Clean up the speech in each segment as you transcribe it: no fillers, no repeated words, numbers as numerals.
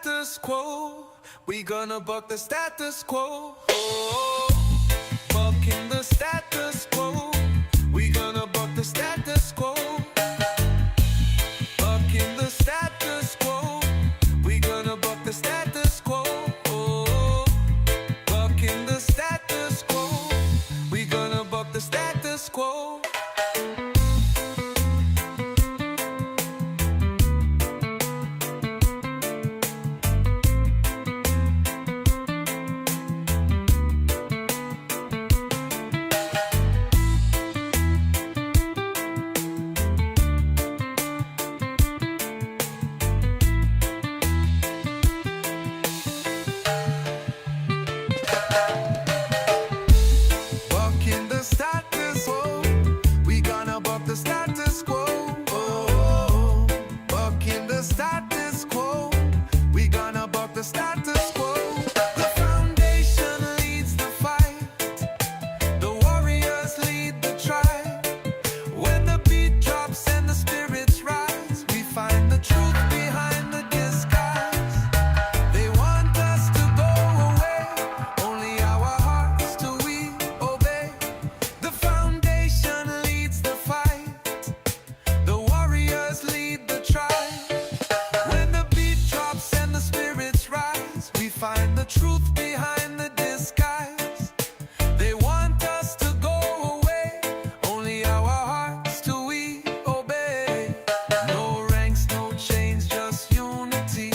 status quo. We gonna buck the status quo. Oh, bucking the status quo. We gonna buck the status quo. Bucking the status quo. We gonna buck the status quo. Oh, bucking the status quo. We gonna buck the status quo. Bucking the status quo. We gonna buck the status quo. Oh, bucking the status quo. We gonna buck the status quo. The foundation leads the fight. The warriors lead the tribe. When the beat drops and the spirits rise, we find the truth behind the disguise. They want us to go away, only our hearts do we obey. The foundation leads the fight. The warriors lead the tribe. When the beat drops and the spirits rise, we find the truth behind the disguise. They want us to go away, only our hearts do we obey. No ranks, no chains, just unity.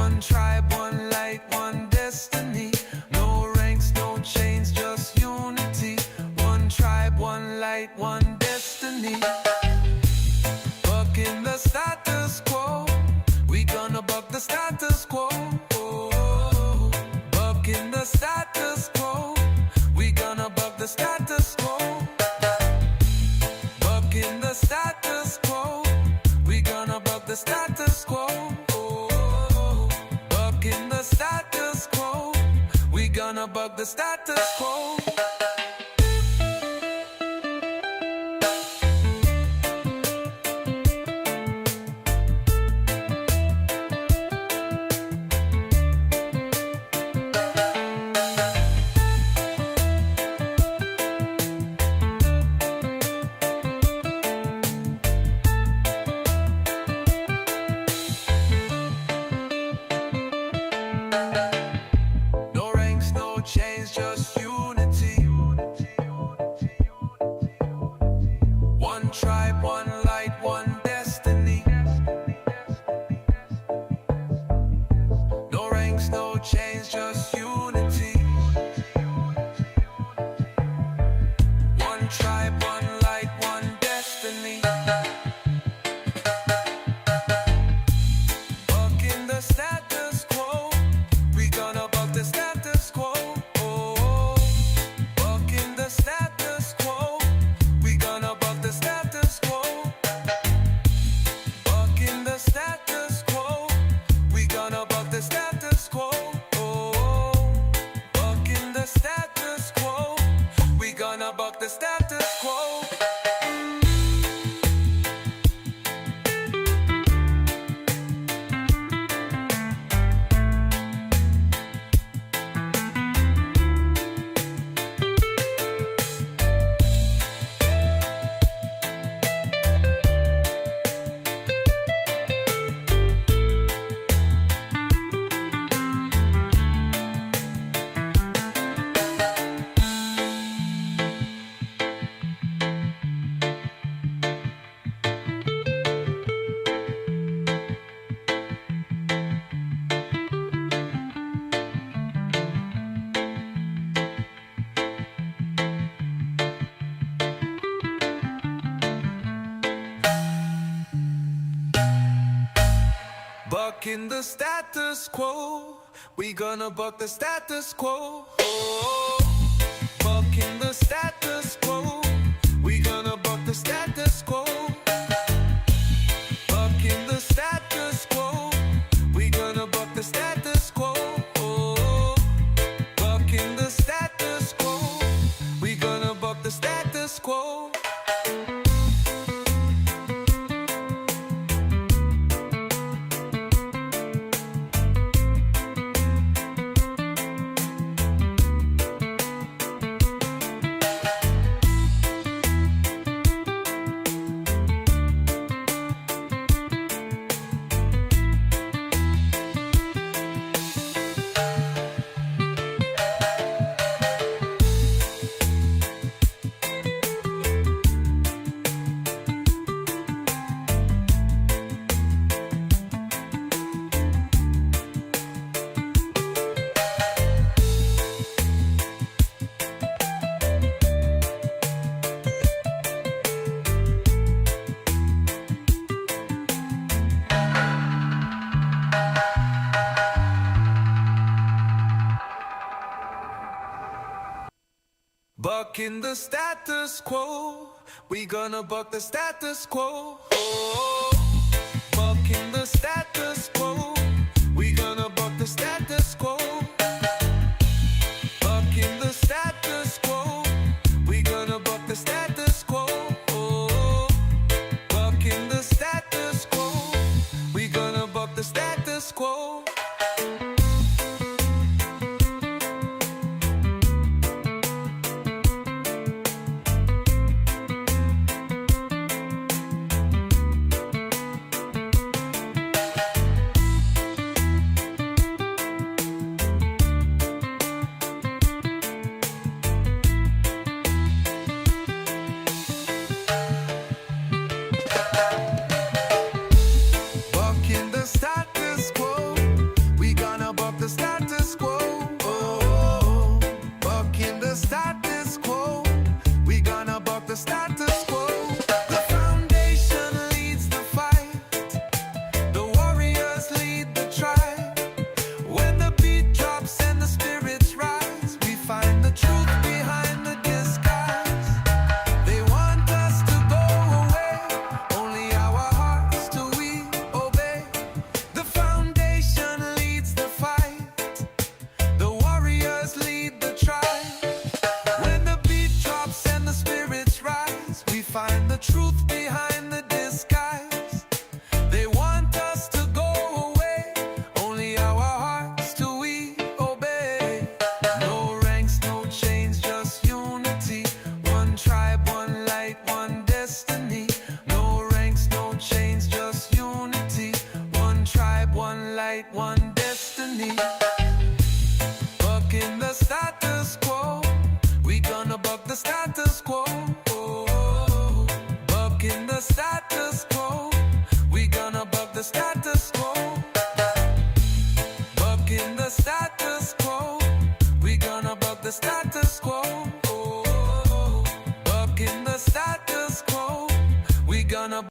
One tribe, one light, one destiny. No ranks, no chains, just unity. One tribe, one light, one destiny. Bucking the status quo. We gonna buck the status quo. Oh, bucking the status quo. We gonna buck the status quo. Bucking the status quo. We gonna buck the status quo. Oh, bucking the status quo. We gonna buck the status quo. No ranks, no chains, just unity. One tribe, one light, one destiny. No ranks, no chains, just unity. One tribe, one light, one destiny. Bucking the status quo. We gonna buck the status quo. Oh, bucking the status quo. We gonna buck the status quo. Bucking the status quo. We gonna buck the status quo. Oh, bucking the status quo. We gonna buck the status quo. Bucking the status quo. We gonna buck the status quo. Oh, bucking the status quo. We gonna buck the status quo. Bucking the status quo. We gonna buck the status quo. Oh, bucking the status quo. We gonna buck the status quo. Bucking the status quo. We gonna buck the status quo. Oh, bucking the status quo. We gonna buck the status quo. Bucking the status quo. We gonna buck the status quo. Oh, bucking the status quo. We gonna buck the status quo. Bucking the status quo. We gonna buck the status quo. Oh, bucking the status quo. We gonna buck the status quo. The foundation leads the fight. The warriors lead the tribe. When the beat drops and the spirits rise, we find the truth behind the disguise. They want us to go away, only our hearts do we obey. The foundation leads the fight. The warriors lead the tribe. When the beat drops and the spirits rise, we find the truth behind the disguise. They want us to go away, only our hearts do we obey. No ranks, no chains, just unity. One tribe, one light, one destiny. No ranks, no chains, just unity. One tribe, one light, one destiny. Bucking the status quo. We gonna buck the status quo. Oh, bucking the status quo. We gonna buck the status quo. Bucking the status quo. We gonna buck the status quo. Oh, bucking the status quo. We gonna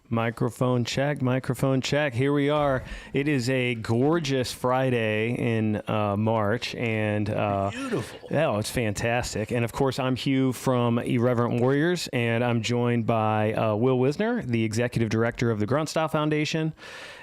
Microphone check, microphone check. Here we are. It is a gorgeous Friday in March, and Beautiful. oh, it's fantastic. And of course, I'm Hugh from Irreverent Warriors, and I'm joined by Will Wisner, the executive director of the Grunt Foundation.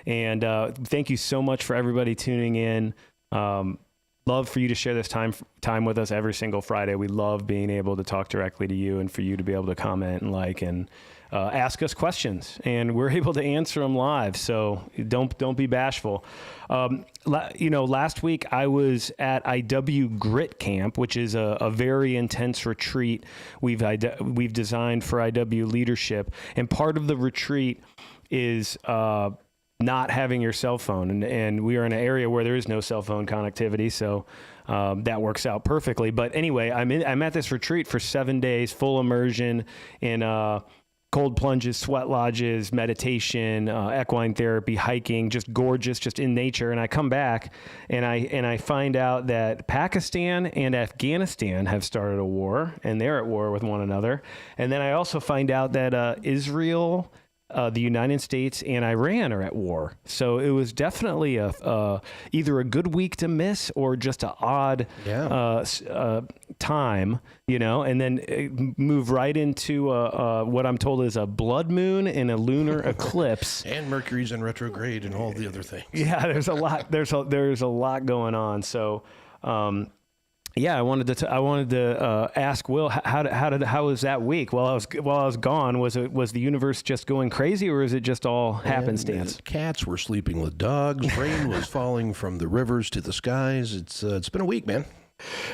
And thank you so much for everybody tuning in. Love for you to share this time with us every single Friday. We love being able to talk directly to you and for you to be able to comment and and ask us questions, and we're able to answer them live. So don't be bashful. Last week I was at IW Grit Camp, which is a very intense retreat we've designed for IW leadership, and part of the retreat is not having your cell phone, and we are in an area where there is no cell phone connectivity, so that works out perfectly. But anyway, I'm at this retreat for 7 days, full immersion in cold plunges, sweat lodges, meditation, equine therapy, hiking, just gorgeous, just in nature. And I come back and I find out that Pakistan and Afghanistan have started a war, and they're at war with one another. And then I also find out that Israel, the United States, and Iran are at war. So it was definitely either a good week to miss or just an odd time, and then move right into what I'm told is a blood moon and a lunar eclipse. And Mercury's in retrograde and all the other things. Yeah, there's a lot. There's a lot going on. So. Yeah, I wanted to ask Will, how was that week? While I was gone, was the universe just going crazy, or is it just all happenstance? Cats were sleeping with dogs. Rain was falling from the rivers to the skies. It's been a week, man.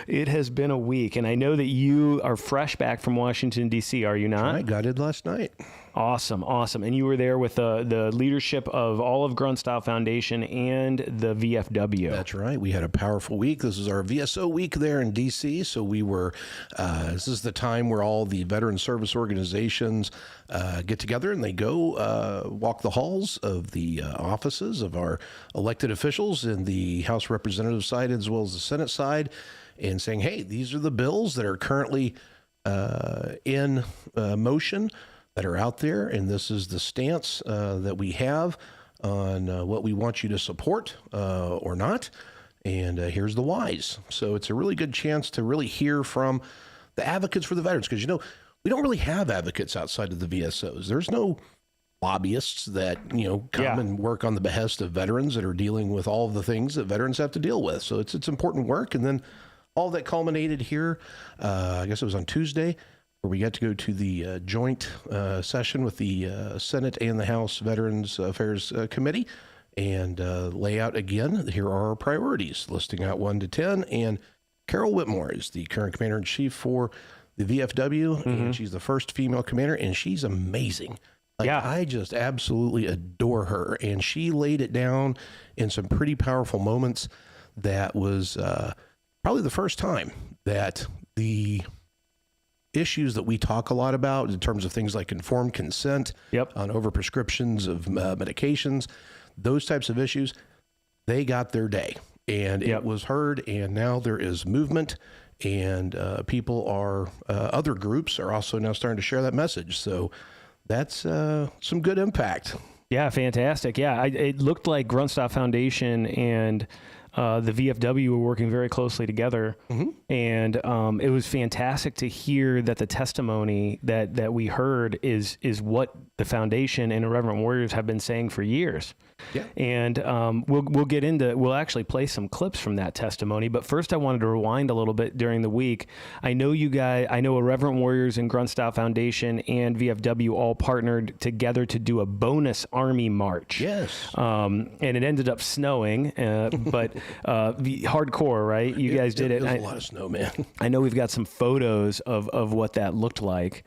It has been a week, and I know that you are fresh back from Washington, D.C., are you not? I got it last night. Awesome. And you were there with the leadership of all of Grunt Style Foundation and the VFW. That's right. We had a powerful week. This is our VSO week there in D.C., so we were, this is the time where all the veteran service organizations get together and they go walk the halls of the offices of our elected officials in the House Representative side as well as the Senate side, and saying, hey, these are the bills that are currently in motion that are out there, and this is the stance that we have on what we want you to support or not, and here's the whys. So it's a really good chance to really hear from the advocates for the veterans, because, we don't really have advocates outside of the VSOs. There's no lobbyists that, come and work on the behest of veterans that are dealing with all of the things that veterans have to deal with. So it's important work. And then all that culminated here, I guess it was on Tuesday, where we got to go to the joint session with the Senate and the House Veterans Affairs Committee and lay out again, here are our priorities, listing out 1 to 10. And Carol Whitmore is the current commander-in-chief for the VFW, and she's the first female commander, and she's amazing. I just absolutely adore her, and she laid it down in some pretty powerful moments. That was probably the first time that the issues that we talk a lot about in terms of things like informed consent on overprescriptions of medications, those types of issues, they got their day, and it was heard, and now there is movement. And people are, other groups are also now starting to share that message. So that's some good impact. Yeah, fantastic. Yeah, it looked like Grunt Stop Foundation and the VFW were working very closely together. And it was fantastic to hear that the testimony that we heard is what the foundation and Irreverent Warriors have been saying for years. Yeah. And we'll actually play some clips from that testimony. But first I wanted to rewind a little bit during the week. I know Irreverent Warriors and Grunt Stop Foundation and VFW all partnered together to do a bonus Army march. Yes. And it ended up snowing, but hardcore, right? You guys did it. It was a lot of snow, man. I know we've got some photos of what that looked like.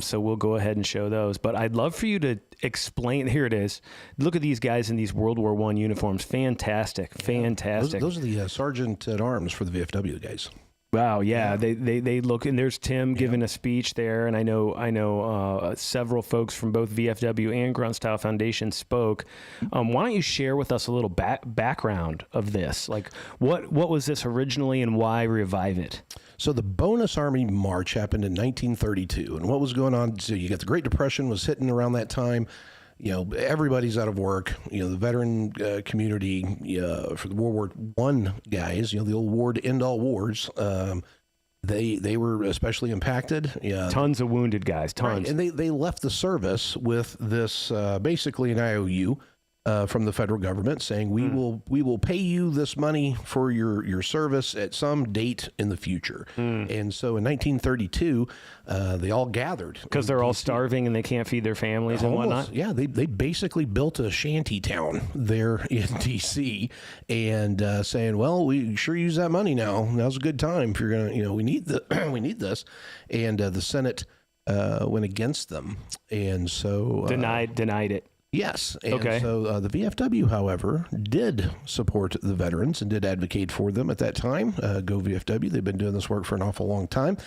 So we'll go ahead and show those. But I'd love for you to explain. Here it is. Look at these guys in these World War I uniforms. Fantastic. Those are the sergeant at arms for the VFW guys. Wow, yeah. They look, and there's Tim giving a speech there, and I know several folks from both VFW and Grunt Style Foundation spoke. Why don't you share with us a little background of this? Like, what was this originally, and why revive it? So the Bonus Army March happened in 1932, and what was going on? So you got the Great Depression was hitting around that time. Everybody's out of work. The veteran community for the World War I guys, the old war to end all wars. They were especially impacted. Tons of wounded guys, tons. Right. And they left the service with this basically an IOU from the federal government saying we will pay you this money for your service at some date in the future. And so in 1932, they all gathered because they're all starving and they can't feed their families and whatnot. Yeah, they basically built a shanty town there in DC and saying, well, we sure use that money now. Now's a good time if you're gonna, we need we need this. And the Senate went against them, and so denied it. Yes. And so the VFW, however, did support the veterans and did advocate for them at that time. Go VFW. They've been doing this work for an awful long time.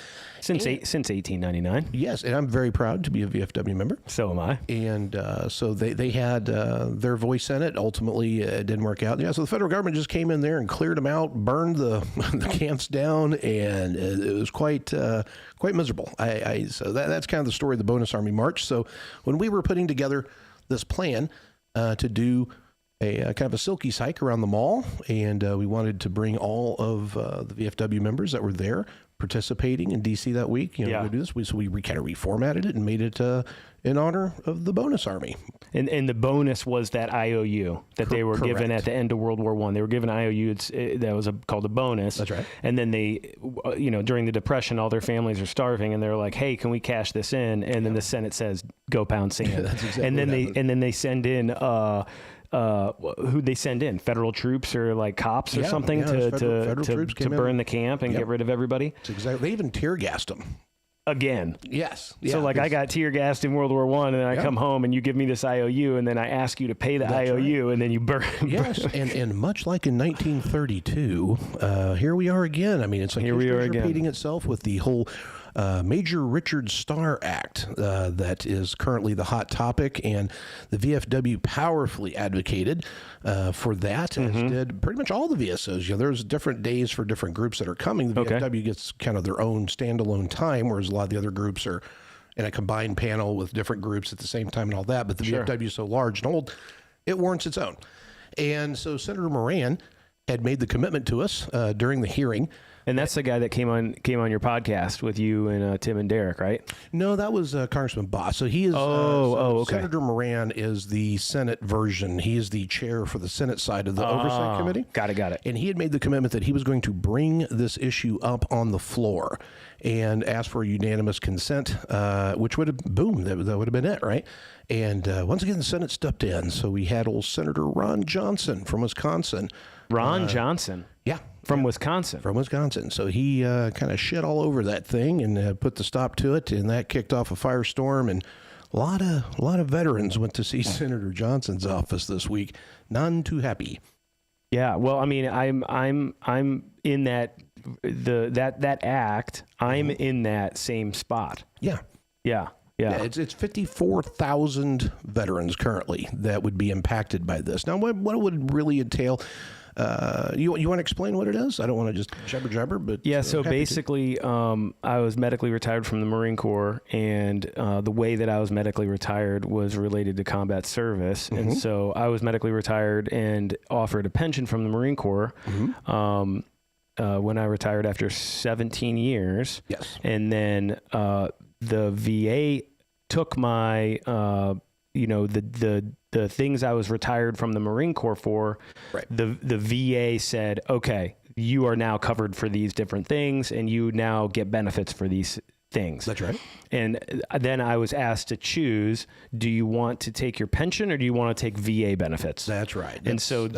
Since 1899. Yes. And I'm very proud to be a VFW member. So am I. And so they had their voice in it. Ultimately, it didn't work out. Yeah. So the federal government just came in there and cleared them out, burned the camps down, and it was quite miserable. So that's kind of the story of the Bonus Army March. So when we were putting together this plan to do a kind of a silky hike around the mall, and we wanted to bring all of the VFW members that were there participating in DC that week. To do this. So we kind of reformatted it and made it in honor of the Bonus Army. And the bonus was that IOU that they were given at the end of World War I. They were given an IOU that was called a bonus. That's right. And then they, during the Depression, all their families are starving, and they're like, "Hey, can we cash this in?" And then the Senate says, "Go pound sand." That's exactly and then they send in. Who they send in? Federal troops or like cops or something to burn the camp and get rid of everybody. That's exactly. They even tear gassed them. Again. Yes. So I got tear gassed in World War I, and then I come home and you give me this IOU, and then I ask you to pay the IOU, and then you burn. Yes. and much like in 1932, here we are again. I mean, it's like history repeating itself with the whole Major Richard Starr Act that is currently the hot topic, and the VFW powerfully advocated for that, as did pretty much all the VSOs. There's different days for different groups that are coming. The VFW gets kind of their own standalone time, whereas a lot of the other groups are in a combined panel with different groups at the same time and all that. But the VFW is so large and old, it warrants its own. And so Senator Moran had made the commitment to us during the hearing And that's the guy that came on your podcast with you and Tim and Derek, right? No, that was Congressman Boss. So he is. Okay. Senator Moran is the Senate version. He is the chair for the Senate side of the Oversight Committee. Got it. And he had made the commitment that he was going to bring this issue up on the floor and ask for unanimous consent, which would have, boom, that would have been it, right? And once again, the Senate stepped in. So we had old Senator Ron Johnson from Wisconsin. Ron Johnson? Yeah. From Wisconsin. From Wisconsin. So he kind of shit all over that thing and put the stop to it, and that kicked off a firestorm. And a lot of veterans went to see Senator Johnson's office this week. None too happy. Yeah. Well, I mean, I'm in that act. I'm in that same spot. Yeah. Yeah. Yeah, it's 54,000 veterans currently that would be impacted by this. Now, what would it really entail? You want to explain what it is? I don't want to just jabber, but yeah. So basically, I was medically retired from the Marine Corps, and the way that I was medically retired was related to combat service, and so I was medically retired and offered a pension from the Marine Corps. When I retired after 17 years. Yes. And then the VA took my, the things I was retired from the Marine Corps for. Right. The VA said, okay, you are now covered for these different things, and you now get benefits for these things. That's right. And then I was asked to choose, do you want to take your pension or do you want to take VA benefits? That's right. And so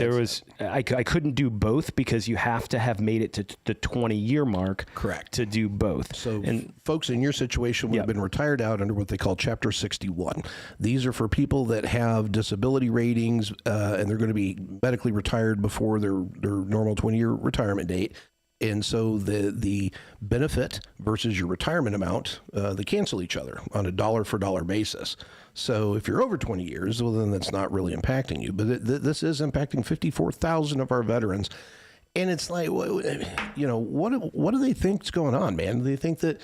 I couldn't do both because you have to have made it to the 20-year mark. Correct. To do both. So folks in your situation would have been retired out under what they call Chapter 61. These are for people that have disability ratings and they're going to be medically retired before their normal 20-year retirement date. And so the benefit versus your retirement amount, they cancel each other on a dollar-for-dollar basis. So if you're over 20 years, well, then that's not really impacting you. But this is impacting 54,000 of our veterans. And it's like, what do they think's going on, man? Do they think that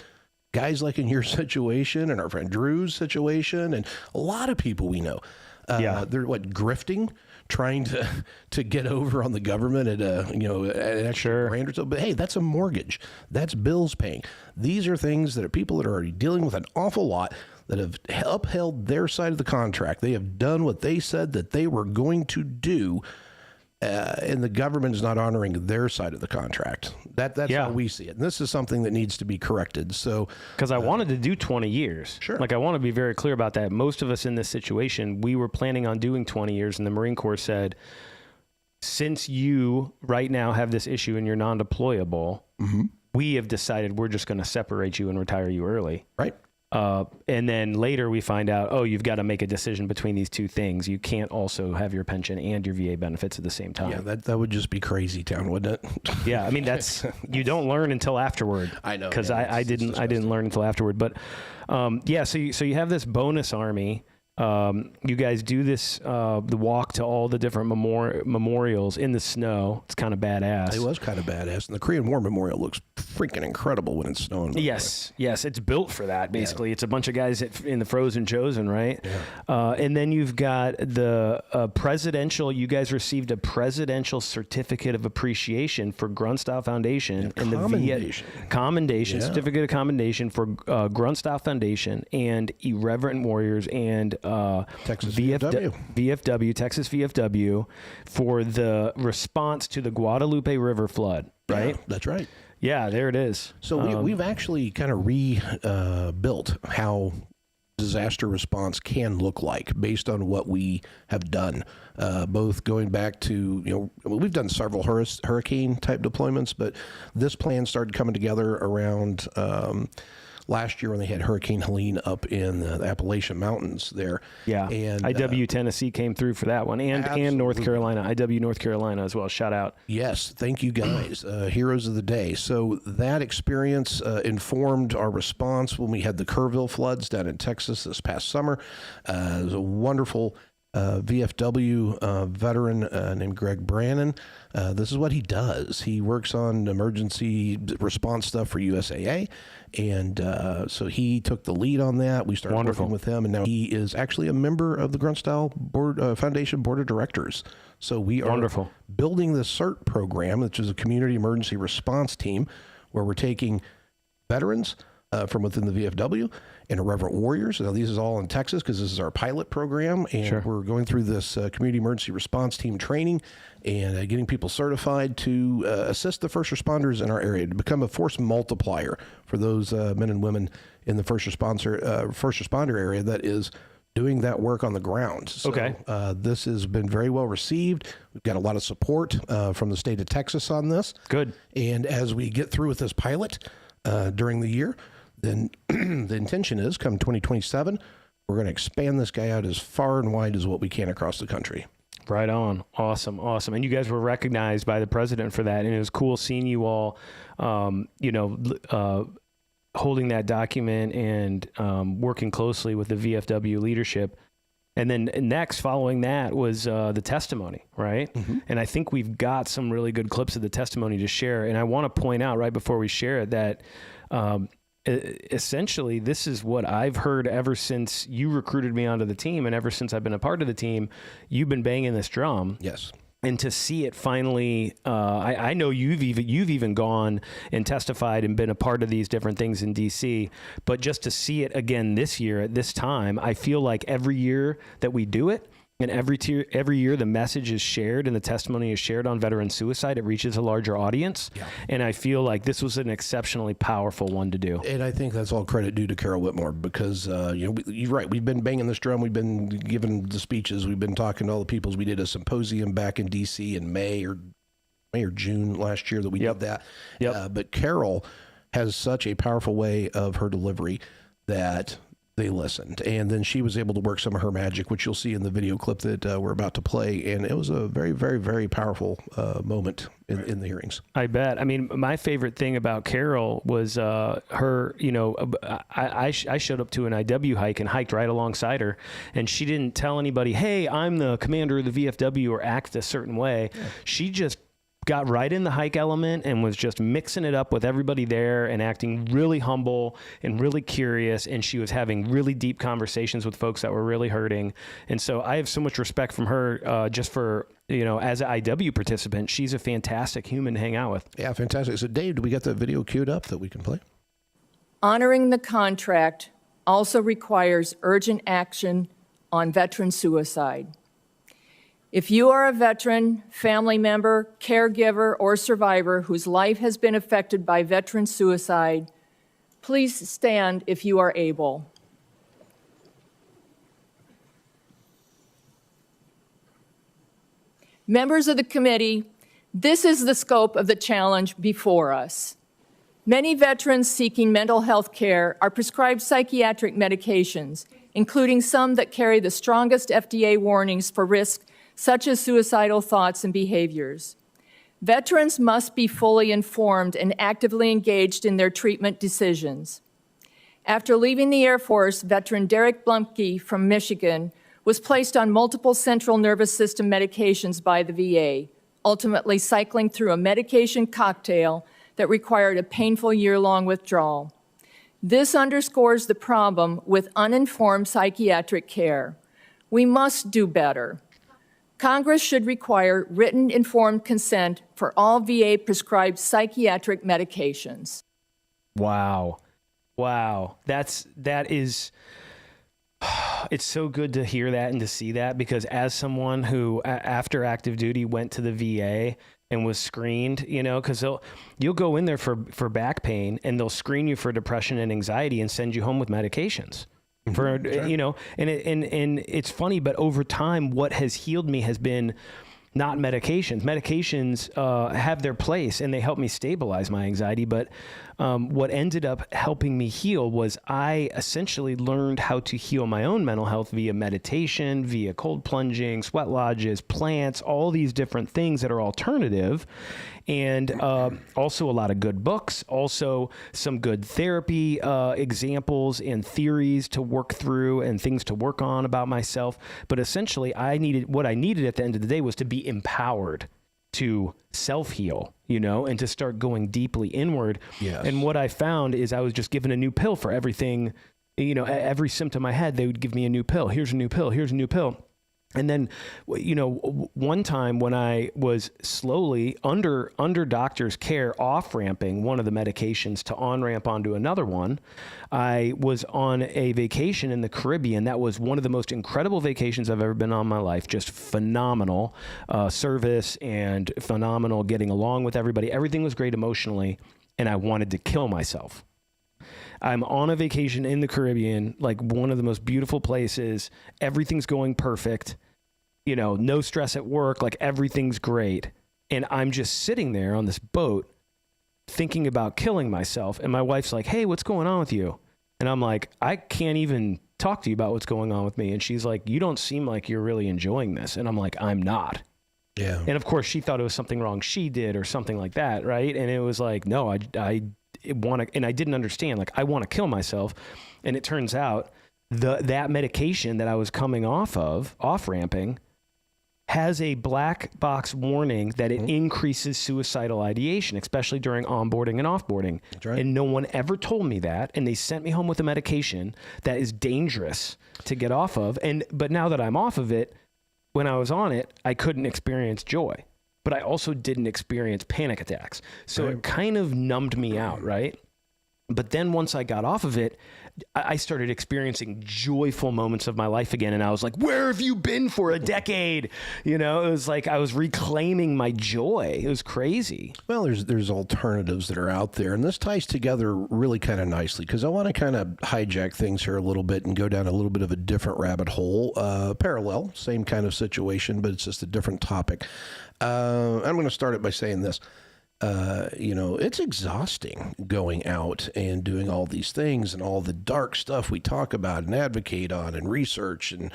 guys like in your situation and our friend Drew's situation and a lot of people we know, they're grifting, trying to get over on the government at an extra grand or so. But hey, that's a mortgage. That's bills paying. These are things that are people that are already dealing with an awful lot that have upheld their side of the contract. They have done what they said that they were going to do. And the government is not honoring their side of the contract. That's how we see it. And this is something that needs to be corrected. So, because I wanted to do 20 years. Sure. Like, I want to be very clear about that. Most of us in this situation, we were planning on doing 20 years, and the Marine Corps said, since you right now have this issue and you're non-deployable, we have decided we're just going to separate you and retire you early. Right. And then later we find out, you've got to make a decision between these two things. You can't also have your pension and your VA benefits at the same time. Yeah, that would just be crazy town, wouldn't it? Yeah, I mean, that's, you don't learn until afterward. I know. Because I didn't learn until afterward. But so you have this bonus army. You guys do this, the walk to all the different memorials in the snow. It's kind of badass. It was kind of badass. And the Korean War Memorial looks freaking incredible when it's snowing. Yes. It's built for that, basically. Yeah. It's a bunch of guys in the Frozen Chosen, right? Yeah. And then you've got the presidential, you guys received a presidential certificate of appreciation for Grunt Style Foundation. And commendation, certificate of commendation for Grunt Style Foundation and Irreverent Warriors and Texas VFW, Texas VFW, for the response to the Guadalupe River flood, right? Yeah, that's right. Yeah, there it is. So we've actually kind of rebuilt how disaster response can look like based on what we have done, both going back to, we've done several hurricane type deployments, but this plan started coming together around last year when they had Hurricane Helene up in the Appalachian Mountains there. Yeah. And IW Tennessee came through for that one, and North Carolina, IW North Carolina as well. Shout out. Yes. Thank you guys. Heroes of the day. So that experience informed our response when we had the Kerrville floods down in Texas this past summer. It was a wonderful VFW veteran named Greg Brannon. This is what he does. He works on emergency response stuff for USAA. And so he took the lead on that. We started working with him, and now he is actually a member of the Grunt Style Foundation Board of Directors. So we are building the CERT program, which is a community emergency response team, where we're taking veterans from within the VFW and irreverent warriors. Now, these is all in Texas because this is our pilot program, and we're going through this community emergency response team training and getting people certified to assist the first responders in our area to become a force multiplier for those men and women in the first responder area that is doing that work on the ground. So, this has been very well received. We've got a lot of support from the state of Texas on this. Good. And as we get through with this pilot during the year, then the intention is come 2027, we're going to expand this guy out as far and wide as what we can across the country. Right on. Awesome. Awesome. And you guys were recognized by the president for that. And it was cool seeing you all, holding that document and working closely with the VFW leadership. And then next, following that, was the testimony, right? Mm-hmm. And I think we've got some really good clips of the testimony to share. And I want to point out right before we share it that essentially this is what I've heard ever since you recruited me onto the team, and ever since I've been a part of the team. You've been banging this drum. Yes. And to see it finally, I know you've even gone and testified and been a part of these different things in DC, but just to see it again this year at this time, I feel like every year that we do it, and every year the message is shared and the testimony is shared on veteran suicide, it reaches a larger audience. Yeah. And I feel like this was an exceptionally powerful one to do. And I think that's all credit due to Carol Whitmore because, you're right. We've been banging this drum. We've been giving the speeches. We've been talking to all the peoples. We did a symposium back in D.C. in May or June last year that we did that. Yep. But Carol has such a powerful way of her delivery that they listened, and then she was able to work some of her magic, which you'll see in the video clip that we're about to play. And it was a very, very, very powerful moment in the hearings. I bet. I mean, my favorite thing about Carol was her, I showed up to an IW hike and hiked right alongside her, and she didn't tell anybody, hey, I'm the commander of the VFW, or act a certain way. Yeah. She just got right in the hike element and was just mixing it up with everybody there and acting really humble and really curious. And she was having really deep conversations with folks that were really hurting. And so I have so much respect from her just for, as an IW participant. She's a fantastic human to hang out with. Yeah, fantastic. So Dave, do we got that video queued up that we can play? Honoring the contract also requires urgent action on veteran suicide. If you are a veteran, family member, caregiver, or survivor whose life has been affected by veteran suicide, please stand if you are able. Members of the committee, this is the scope of the challenge before us. Many veterans seeking mental health care are prescribed psychiatric medications, including some that carry the strongest FDA warnings for risk, such as suicidal thoughts and behaviors. Veterans must be fully informed and actively engaged in their treatment decisions. After leaving the Air Force, veteran Derek Blumke from Michigan was placed on multiple central nervous system medications by the VA, ultimately cycling through a medication cocktail that required a painful year-long withdrawal. This underscores the problem with uninformed psychiatric care. We must do better. Congress should require written informed consent for all VA prescribed psychiatric medications. Wow. That is, it's so good to hear that and to see that, because as someone who after active duty went to the VA and was screened, because you'll go in there for back pain and they'll screen you for depression and anxiety and send you home with medications. For sure. And it's funny, but over time, what has healed me has been not medications. Medications have their place and they help me stabilize my anxiety. But what ended up helping me heal was I essentially learned how to heal my own mental health via meditation, via cold plunging, sweat lodges, plants, all these different things that are alternative. And also a lot of good books, also some good therapy examples and theories to work through and things to work on about myself. But essentially, what I needed at the end of the day was to be empowered to self-heal, and to start going deeply inward. Yes. And what I found is I was just given a new pill for everything, every symptom I had, they would give me a new pill. Here's a new pill. Here's a new pill. And then, one time when I was slowly under doctor's care off-ramping one of the medications to on-ramp onto another one, I was on a vacation in the Caribbean. That was one of the most incredible vacations I've ever been on in my life. Just phenomenal service and phenomenal getting along with everybody. Everything was great emotionally, and I wanted to kill myself. I'm on a vacation in the Caribbean, like one of the most beautiful places. Everything's going perfect. No stress at work, like everything's great. And I'm just sitting there on this boat thinking about killing myself. And my wife's like, hey, what's going on with you? And I'm like, I can't even talk to you about what's going on with me. And she's like, you don't seem like you're really enjoying this. And I'm like, I'm not. Yeah. And of course she thought it was something wrong she did or something like that. Right. And it was like, no, I want to, and I didn't understand, like, I want to kill myself. And it turns out that medication that I was coming off-ramping, has a black box warning that it increases suicidal ideation, especially during onboarding and offboarding. That's right. And no one ever told me that. And they sent me home with a medication that is dangerous to get off of. But now that I'm off of it, when I was on it, I couldn't experience joy. But I also didn't experience panic attacks. So it kind of numbed me out, right? But then once I got off of it, I started experiencing joyful moments of my life again. And I was like, where have you been for a decade? It was like I was reclaiming my joy. It was crazy. Well, there's alternatives that are out there. And this ties together really kind of nicely because I want to kind of hijack things here a little bit and go down a little bit of a different rabbit hole. Parallel, same kind of situation, but it's just a different topic. I'm going to start it by saying this. It's exhausting going out and doing all these things and all the dark stuff we talk about and advocate on and research and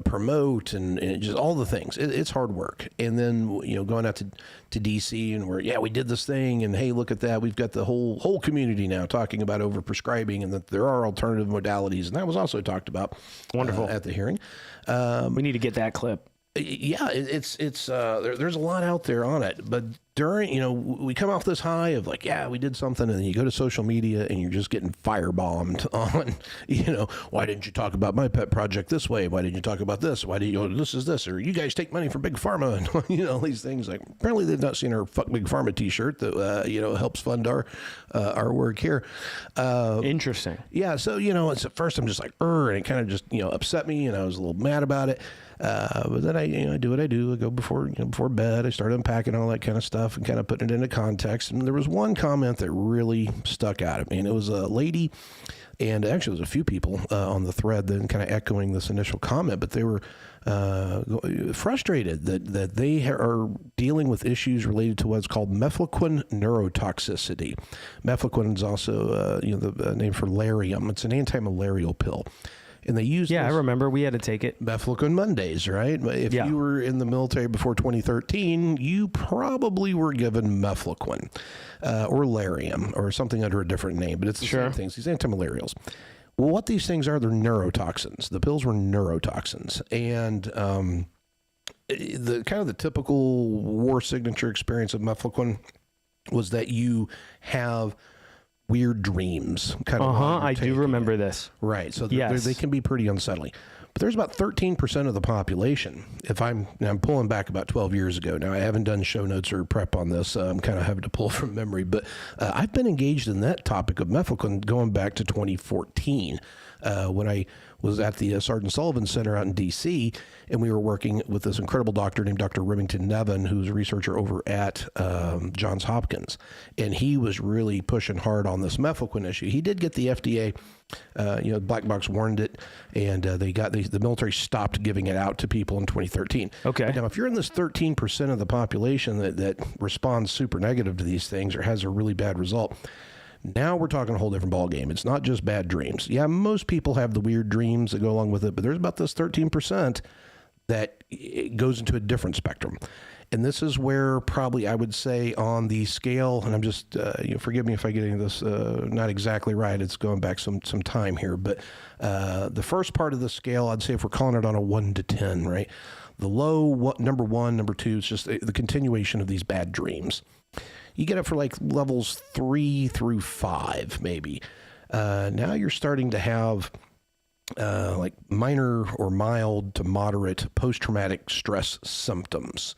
promote and just all the things. It's hard work. And then, going out to DC and we did this thing and hey, look at that. We've got the whole community now talking about overprescribing and that there are alternative modalities. And that was also talked about Wonderful. At the hearing. We need to get that clip. Yeah, there's a lot out there on it, but during, we come off this high of like, yeah, we did something, and then you go to social media and you're just getting firebombed on, why didn't you talk about my pet project this way? Why didn't you talk about this? Why do you, this is this, or you guys take money from Big Pharma, and all these things. Like, apparently they've not seen our Fuck Big Pharma t-shirt that, helps fund our work here. Interesting. Yeah, so, it's at first I'm just like, and it kind of just, upset me, and I was a little mad about it. But then I do what I do. I go before bed. I start unpacking all that kind of stuff and kind of putting it into context. And there was one comment that really stuck out at me, and it was a lady, and actually it was a few people on the thread that kind of echoing this initial comment, but they were frustrated that they are dealing with issues related to what's called mefloquine neurotoxicity. Mefloquine is also the name for Lariam. It's an anti-malarial pill. And they use I remember we had to take it. Mefloquine Mondays, right? If you were in the military before 2013, you probably were given mefloquine or Lariam or something under a different name, but it's the same things, these antimalarials. Well, what these things are, they're neurotoxins. The pills were neurotoxins. And the kind of the typical war signature experience of mefloquine was that you have weird dreams. I do remember this. Right. So they can be pretty unsettling. But there's about 13% of the population. I'm pulling back about 12 years ago. Now, I haven't done show notes or prep on this. I'm kind of having to pull from memory. But I've been engaged in that topic of mefloquine going back to 2014 when I was at the Sergeant Sullivan Center out in D.C., and we were working with this incredible doctor named Dr. Remington Nevin, who's a researcher over at Johns Hopkins. And he was really pushing hard on this mefloquine issue. He did get the FDA, black box warned it, and the military stopped giving it out to people in 2013. Okay. Now, if you're in this 13% of the population that responds super negative to these things or has a really bad result, now we're talking a whole different ballgame. It's not just bad dreams. Yeah, most people have the weird dreams that go along with it, but there's about this 13% that it goes into a different spectrum. And this is where probably I would say on the scale, and I'm just, forgive me if I get any of this not exactly right. It's going back some time here. But the first part of the scale, I'd say if we're calling it on a 1 to 10, right? The low, number 1, number 2, it's just the continuation of these bad dreams. You get up for like levels 3 through 5, maybe. Now you're starting to have like minor or mild to moderate post-traumatic stress symptoms.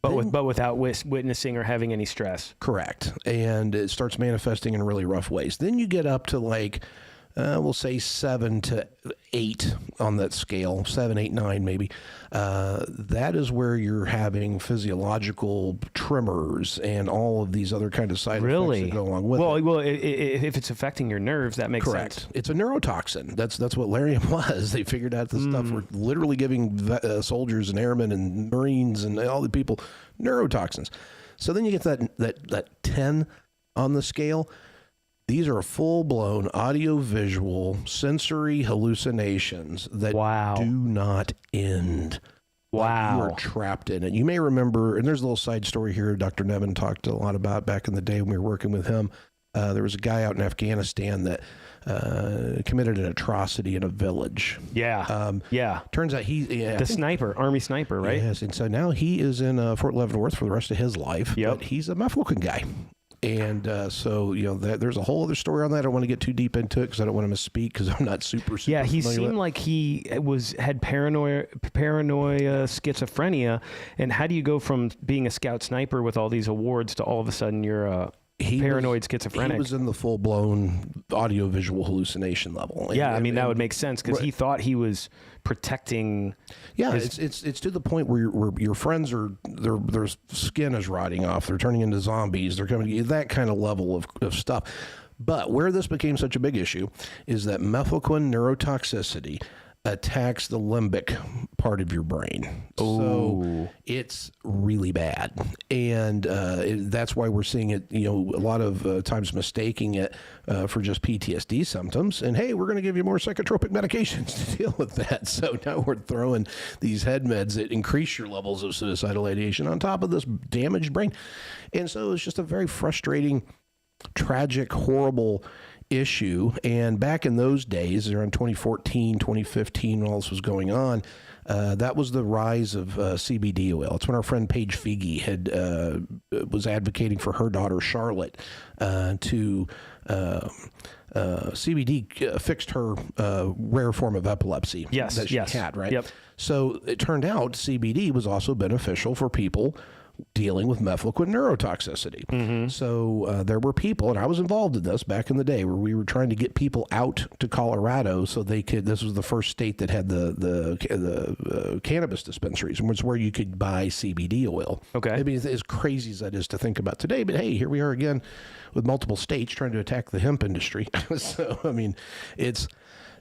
But without witnessing or having any stress. Correct. And it starts manifesting in really rough ways. Then you get up to like, we'll say 7 to 8 on that scale, 7, 8, 9 maybe. That is where you're having physiological tremors and all of these other kind of side effects that go along with it. Well, if it's affecting your nerves, that makes Correct. sense. It's a neurotoxin. That's what Larium was. They figured out the stuff. We're literally giving soldiers and airmen and Marines and all the people neurotoxins. So then you get that 10 on the scale. These are full-blown audio-visual sensory hallucinations that do not end. Wow. You are trapped in it. You may remember, and there's a little side story here Dr. Nevin talked a lot about back in the day when we were working with him. There was a guy out in Afghanistan that committed an atrocity in a village. Yeah. Turns out Army sniper, right? Yes, and so now he is in Fort Leavenworth for the rest of his life. But he's a mefloquine guy. And so, there's a whole other story on that. I don't want to get too deep into it because I don't want to misspeak because I'm not super Yeah, he seemed like he had paranoia, schizophrenia. And how do you go from being a scout sniper with all these awards to all of a sudden you're paranoid schizophrenic? He was in the full-blown audio-visual hallucination level. That would make sense because he thought he was protecting. Yeah, it's to the point where your friends are their skin is rotting off. They're turning into zombies. They're coming that kind of level of stuff. But where this became such a big issue is that mefloquine neurotoxicity attacks the limbic part of your brain. So it's really bad. And that's why we're seeing it, a lot of times mistaking it for just PTSD symptoms. And hey, we're going to give you more psychotropic medications to deal with that. So now we're throwing these head meds that increase your levels of suicidal ideation on top of this damaged brain. And so it's just a very frustrating, tragic, horrible issue. And back in those days, around 2014, 2015, when all this was going on, that was the rise of CBD oil. It's when our friend Paige Feige was advocating for her daughter Charlotte to CBD fixed her rare form of epilepsy that she had, right? Yep. So it turned out CBD was also beneficial for people dealing with mefloquine neurotoxicity. So there were people, and I was involved in this back in the day, where we were trying to get people out to Colorado so they could. This was the first state that had the cannabis dispensaries, and was where you could buy CBD oil. Okay, I mean, as crazy as that is to think about today, but hey, here we are again with multiple states trying to attack the hemp industry. So I mean, it's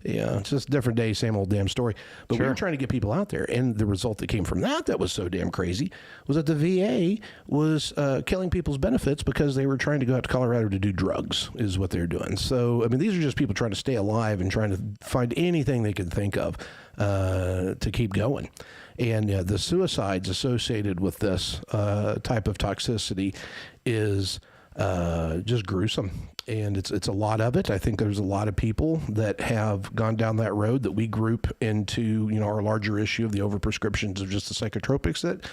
just a different day, same old damn story. But we were trying to get people out there. And the result that came from that was so damn crazy was that the VA was killing people's benefits because they were trying to go out to Colorado to do drugs is what they're doing. So, I mean, these are just people trying to stay alive and trying to find anything they can think of to keep going. And the suicides associated with this type of toxicity is just gruesome. And it's a lot of it. I think there's a lot of people that have gone down that road that we group into, our larger issue of the overprescriptions of just the psychotropics that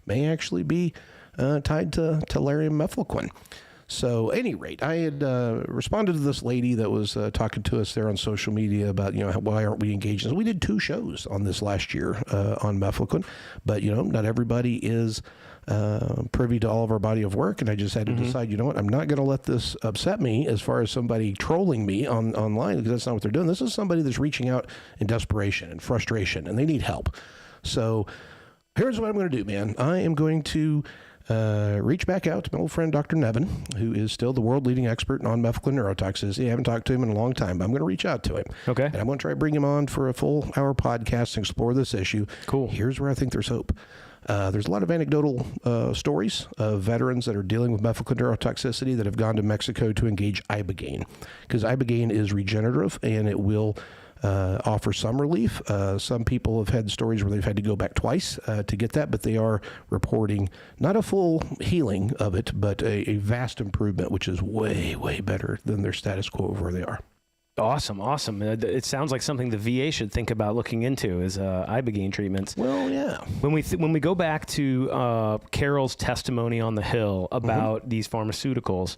may actually be tied to Larium mefloquine. So, at any rate, I had responded to this lady that was talking to us there on social media about, why aren't we engaged in this? We did 2 shows on this last year on mefloquine, but, not everybody is privy to all of our body of work, and I just had to decide, I'm not going to let this upset me as far as somebody trolling me online, because that's not what they're doing. This is somebody that's reaching out in desperation and frustration, and they need help. So here's what I'm going to do, man. I am going to reach back out to my old friend Dr. Nevin, who is still the world-leading expert on mefloquine neurotoxicity. I haven't talked to him in a long time, but I'm going to reach out to him. Okay. And I'm going to try to bring him on for a full-hour podcast and explore this issue. Cool. Here's where I think there's hope. There's a lot of anecdotal stories of veterans that are dealing with mefloquine neurotoxicity that have gone to Mexico to engage ibogaine, because ibogaine is regenerative and it will offer some relief. Some people have had stories where they've had to go back twice to get that, but they are reporting not a full healing of it, but a vast improvement, which is way, way better than their status quo of where they are. Awesome. It sounds like something the VA should think about looking into is ibogaine treatments. Well, yeah. When we go back to Carol's testimony on the Hill about these pharmaceuticals,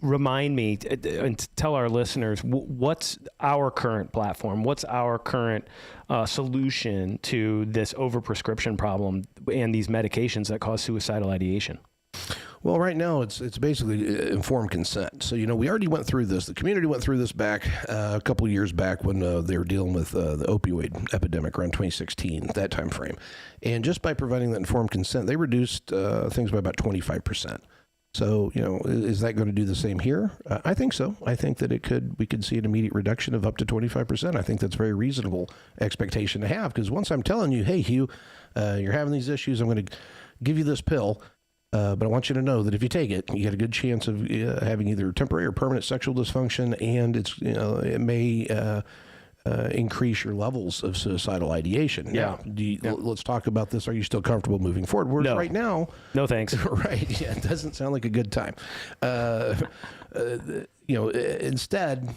remind me and tell our listeners what's our current platform, what's our current solution to this overprescription problem and these medications that cause suicidal ideation. Well, right now it's basically informed consent. So, we already went through this. The community went through this back a couple of years back when they were dealing with the opioid epidemic around 2016, that time frame. And just by providing that informed consent, they reduced things by about 25%. So, is that going to do the same here? I think so. I think that we could see an immediate reduction of up to 25%. I think that's a very reasonable expectation to have, because once I'm telling you, hey, Hugh, you're having these issues, I'm going to give you this pill. But I want you to know that if you take it, you get a good chance of having either temporary or permanent sexual dysfunction, and it may increase your levels of suicidal ideation. Yeah. Now, let's talk about this. Are you still comfortable moving forward? Whereas No. right now, No thanks. right? Yeah, it doesn't sound like a good time. Instead.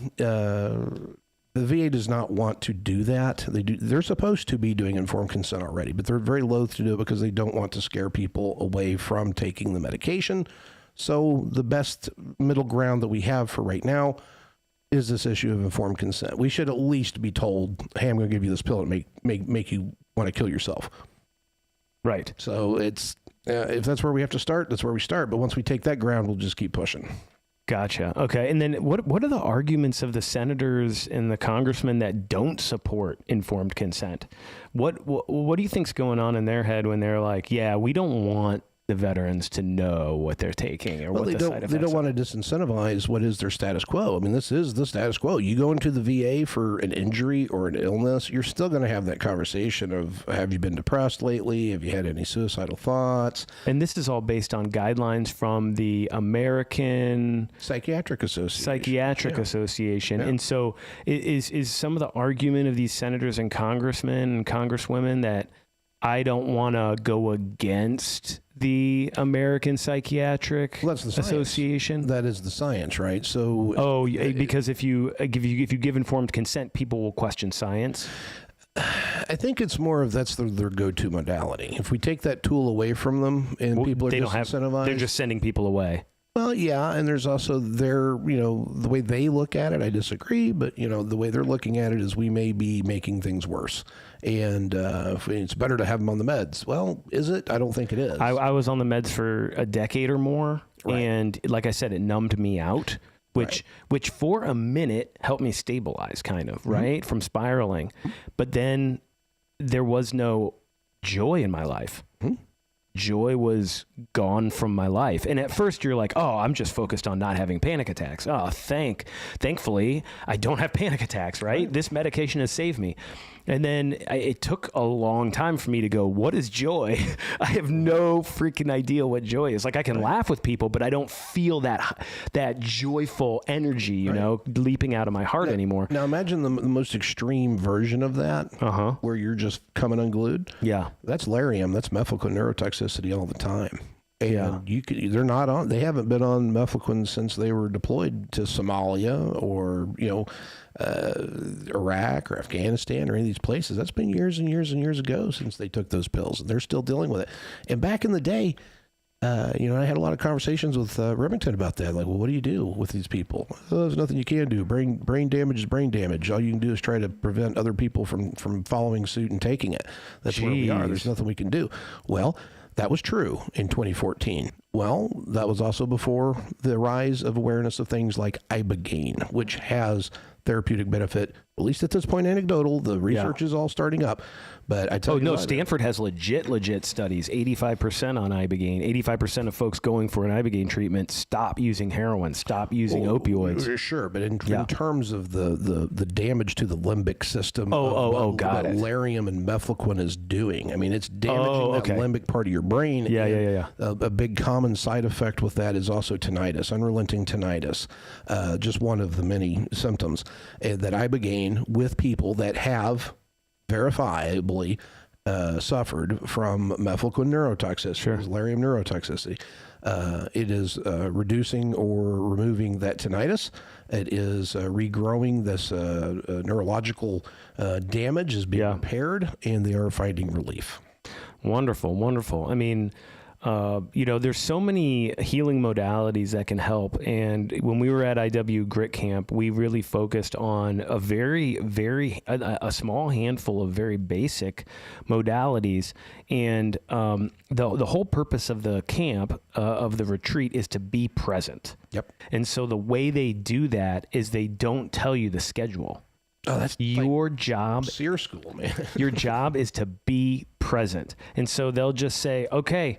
The VA does not want to do that. They're supposed to be doing informed consent already, but they're very loath to do it because they don't want to scare people away from taking the medication. So the best middle ground that we have for right now is this issue of informed consent. We should at least be told, hey, I'm going to give you this pill and make you want to kill yourself. Right. So it's if that's where we have to start, that's where we start. But once we take that ground, we'll just keep pushing. Gotcha. Okay. And then what are the arguments of the senators and the congressmen that don't support informed consent? What do you think's going on in their head when they're like, yeah, we don't want the veterans to know what they're taking or what the side effects They don't are? want to disincentivize what is their status quo. I mean, this is the status quo. You go into the VA for an injury or an illness, you're still going to have that conversation of, have you been depressed lately? Have you had any suicidal thoughts? And this is all based on guidelines from the American Psychiatric Association. Association. Yeah. And so is some of the argument of these senators and congressmen and congresswomen that I don't want to go against the American Psychiatric Well, that's the science. Association? That is the science, right? So, Because if you give informed consent, people will question science. I think it's more of that's their go-to modality. If we take that tool away from them and people are disincentivized, they're just sending people away. Well, yeah, and there's also the way they look at it, I disagree, but, the way they're looking at it is we may be making things worse. And it's better to have them on the meds. Well, is it? I don't think it is. I was on the meds for a decade or more, Right. and like I said, it numbed me out, which for a minute helped me stabilize, kind of, right, from spiraling. But then there was no joy in my life. Joy was gone from my life. And at first you're like, oh, I'm just focused on not having panic attacks. Oh, thankfully I don't have panic attacks, right? This medication has saved me. And then it took a long time for me to go, what is joy? I have no freaking idea what joy is. Like, I can laugh with people, but I don't feel that joyful energy, you know, leaping out of my heart anymore. Now imagine the most extreme version of that, where you're just coming unglued. Yeah. That's Lariam. That's methylquin neurotoxicity all the time. And they haven't been on methylquin since they were deployed to Somalia or, Iraq or Afghanistan or any of these places. That's been years and years and years ago since they took those pills, and they're still dealing with it. And back in the day, I had a lot of conversations with Remington about that. Like, well, what do you do with these people? Oh, there's nothing you can do. Brain damage is brain damage. All you can do is try to prevent other people from following suit and taking it. That's where we are. There's nothing we can do. Well, that was true in 2014. Well, that was also before the rise of awareness of things like ibogaine, which has therapeutic benefit, at least at this point anecdotal. The research is all starting up. But I tell you what, Stanford has legit studies. 85% on ibogaine. 85% of folks going for an ibogaine treatment stop using heroin, stop using opioids. Sure, but in terms of the damage to the limbic system, got what it. Lariam and mefloquine is doing. I mean, it's damaging that limbic part of your brain. Yeah. A big common side effect with that is also tinnitus, unrelenting tinnitus, just one of the many symptoms that ibogaine with people that have verifiably suffered from methylquin neurotoxicity, Lariam neurotoxicity. It is reducing or removing that tinnitus. It is regrowing this neurological damage is being repaired, and they are finding relief. Wonderful. I mean, There's so many healing modalities that can help. And when we were at IW Grit Camp, we really focused on a a small handful of very basic modalities. And the whole purpose of the camp, of the retreat, is to be present. Yep. And so the way they do that is they don't tell you the schedule. Oh, that's your job. SEER school, man. Your job is to be present. And so they'll just say, okay,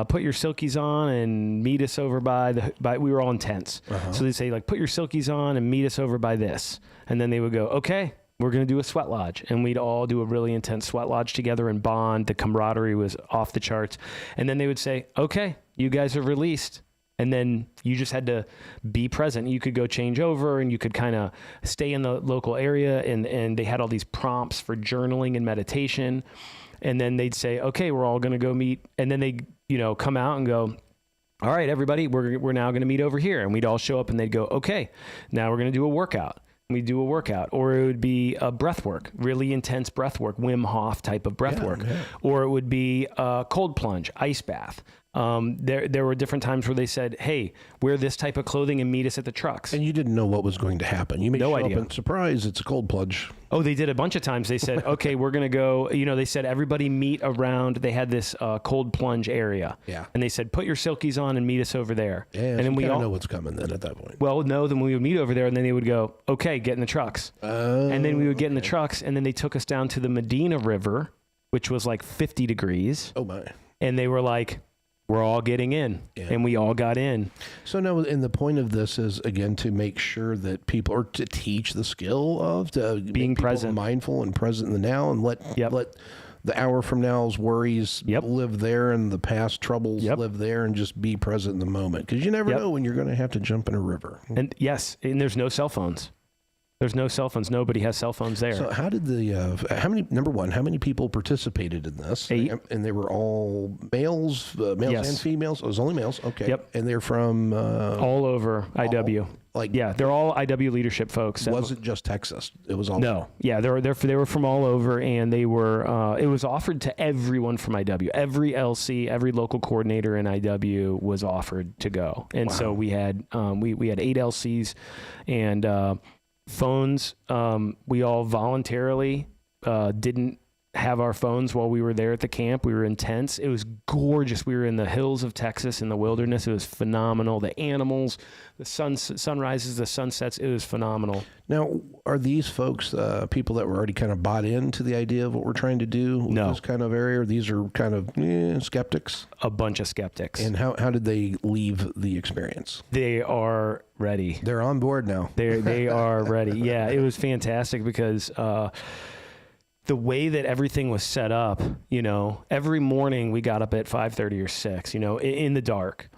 put your silkies on and meet us over by we were all in tents. So they say, like, put your silkies on and meet us over by this. And then they would go, okay, we're going to do a sweat lodge. And we'd all do a really intense sweat lodge together and bond. The camaraderie was off the charts. And then they would say, okay, you guys are released. And then you just had to be present. You could go change over and you could kind of stay in the local area. And they had all these prompts for journaling and meditation. And then they'd say, okay, we're all going to go meet. And then they, come out and go, all right, everybody, we're now going to meet over here. And we'd all show up and they'd go, okay, now we're going to do a workout. We do a workout, or it would be a breath work, really intense breath work, Wim Hof type of breath work, or it would be a cold plunge, ice bath. There were different times where they said, hey, wear this type of clothing and meet us at the trucks. And you didn't know what was going to happen. You may No show idea. up and surprise, it's a cold plunge. Oh, they did a bunch of times. They said, okay, we're going to go, they said everybody meet around, they had this cold plunge area. Yeah. And they said, put your silkies on and meet us over there. Yeah, and so then you we all know what's coming then at that point. Well, no, then we would meet over there and then they would go, okay, get in the trucks. And then we would get in the trucks and then they took us down to the Medina River, which was like 50 degrees. Oh, my. And they were like, we're all getting in. Yeah. And we all got in. So now, and the point of this is, again, to make sure that people, or to teach the skill of to Being make people present. mindful and present in the now, and let the hour from now's worries live there and the past troubles live there, and just be present in the moment. Because you never know when you're going to have to jump in a river. And yes, and there's no cell phones. There's no cell phones. Nobody has cell phones there. So how did how many people participated in this? 8. And they were all males Yes. and females? It was only males? Okay. Yep. And they're from... all over IW. They're all IW leadership folks. wasn't just Texas. It was all... No. Yeah, they were from all over, and they were, it was offered to everyone from IW. Every LC, every local coordinator in IW was offered to go. And so we had, we had 8 LCs, and phones, we all voluntarily didn't have our phones while we were there at the camp. We were in tents. It was gorgeous. We were in the hills of Texas in the wilderness. It was phenomenal. The animals, the sunrises, the sunsets, it was phenomenal. Now, are these folks people that were already kind of bought into the idea of what we're trying to do with No. this kind of area? Or these are kind of skeptics? A bunch of skeptics. And how did they leave the experience? They are ready. They're on board now. They are ready. Yeah, it was fantastic because the way that everything was set up, every morning we got up at 5:30 or 6, in the dark.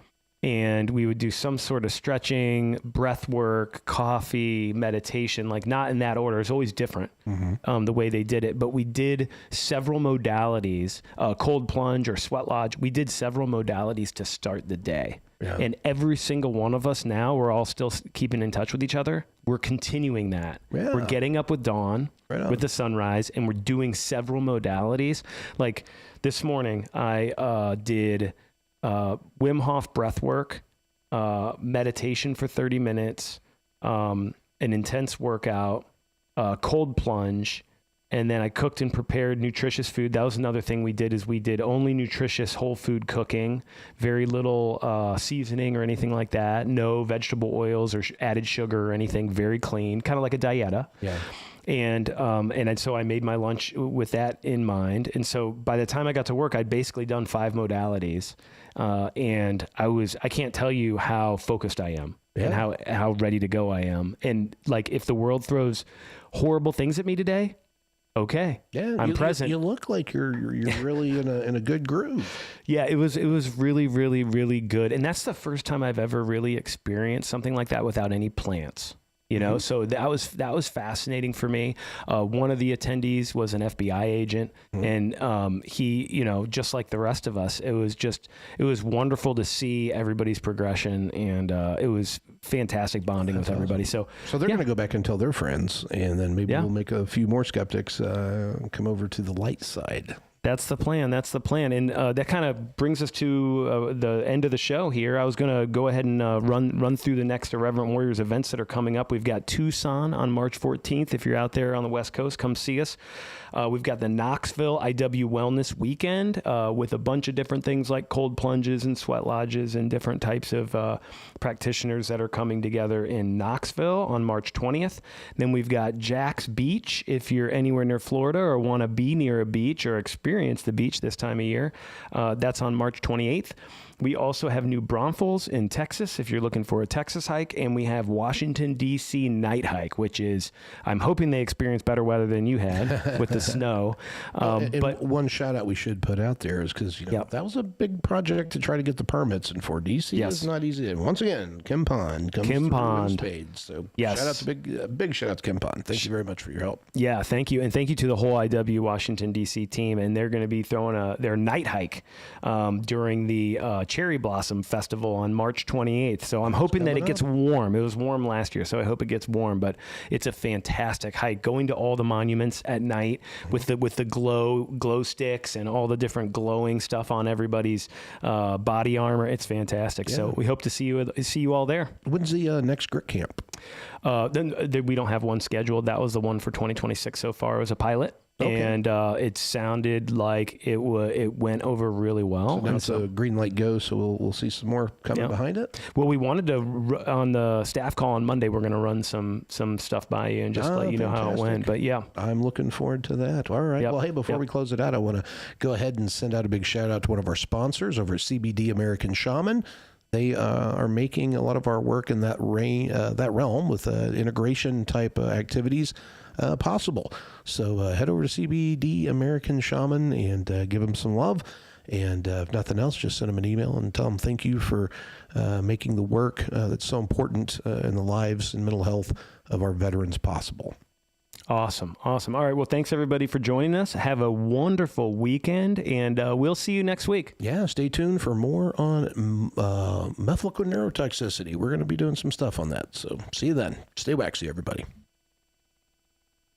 And we would do some sort of stretching, breath work, coffee, meditation, like not in that order. It's always different the way they did it. But we did several modalities, cold plunge or sweat lodge. We did several modalities to start the day. Yeah. And every single one of us now, we're all still keeping in touch with each other. We're continuing that. Yeah. We're getting up with dawn, with the sunrise, and we're doing several modalities. Like this morning, I did Wim Hof breath work, meditation for 30 minutes, an intense workout, cold plunge, and then I cooked and prepared nutritious food. That was another thing we did, is we did only nutritious whole food cooking, very little seasoning or anything like that, no vegetable oils or added sugar or anything, very clean, kind of like a dieta. Yeah. And so I made my lunch with that in mind. And so by the time I got to work, I'd basically done 5 modalities. And I can't tell you how focused I am and how ready to go I am. And like, if the world throws horrible things at me today, okay. Yeah. I'm present. You look like you're really in a good groove. Yeah, it was really, really, really good. And that's the first time I've ever really experienced something like that without any plants. So that was fascinating for me. One of the attendees was an FBI agent, and he, just like the rest of us, it was wonderful to see everybody's progression, and it was fantastic bonding with everybody. Awesome. So they're going to go back and tell their friends, and then maybe we'll make a few more skeptics come over to the light side. That's the plan. That's the plan. And that kind of brings us to the end of the show here. I was going to go ahead and run through the next Irreverent Warriors events that are coming up. We've got Tucson on March 14th. If you're out there on the West Coast, come see us. We've got the Knoxville IW Wellness Weekend with a bunch of different things like cold plunges and sweat lodges and different types of practitioners that are coming together in Knoxville on March 20th. Then we've got Jack's Beach. If you're anywhere near Florida or want to be near a beach or experience the beach this time of year, that's on March 28th. We also have New Braunfels in Texas if you're looking for a Texas hike, and we have Washington, D.C. night hike, which is, I'm hoping they experience better weather than you had with the snow. But one shout out we should put out there is because that was a big project to try to get the permits, and for D.C. it's not easy. And once again, Kim Pond comes through spades. So shout out to big shout out to Kim Pond. Thank you very much for your help. Yeah, thank you, and thank you to the whole IW Washington D.C. team. And they're going to be throwing their night hike during the Cherry Blossom Festival on March 28th. So I'm hoping that it gets warm. It was warm last year, so I hope it gets warm. But it's a fantastic hike. Going to all the monuments at night with the glow sticks and all the different glowing stuff on everybody's body armor. It's fantastic. Yeah. So we hope to see you all there. When's the next Grit Camp? Then we don't have one scheduled. That was the one for 2026 so far. It was a pilot. Okay. And it sounded like it went over really well. So now it's a green light go, so we'll see some more coming behind it. Well, we wanted to on the staff call on Monday. We're going to run some stuff by you and just let you know how it went. But yeah, I'm looking forward to that. All right. Yep. Well, hey, before we close it out, I want to go ahead and send out a big shout out to one of our sponsors over at CBD American Shaman. They are making a lot of our work in that realm with integration type activities possible. So head over to CBD American Shaman and give them some love. And if nothing else, just send them an email and tell them thank you for making the work that's so important in the lives and mental health of our veterans possible. Awesome. All right. Well, thanks everybody for joining us. Have a wonderful weekend, and we'll see you next week. Yeah, stay tuned for more on methylliquid neurotoxicity. We're going to be doing some stuff on that. So see you then. Stay waxy, everybody.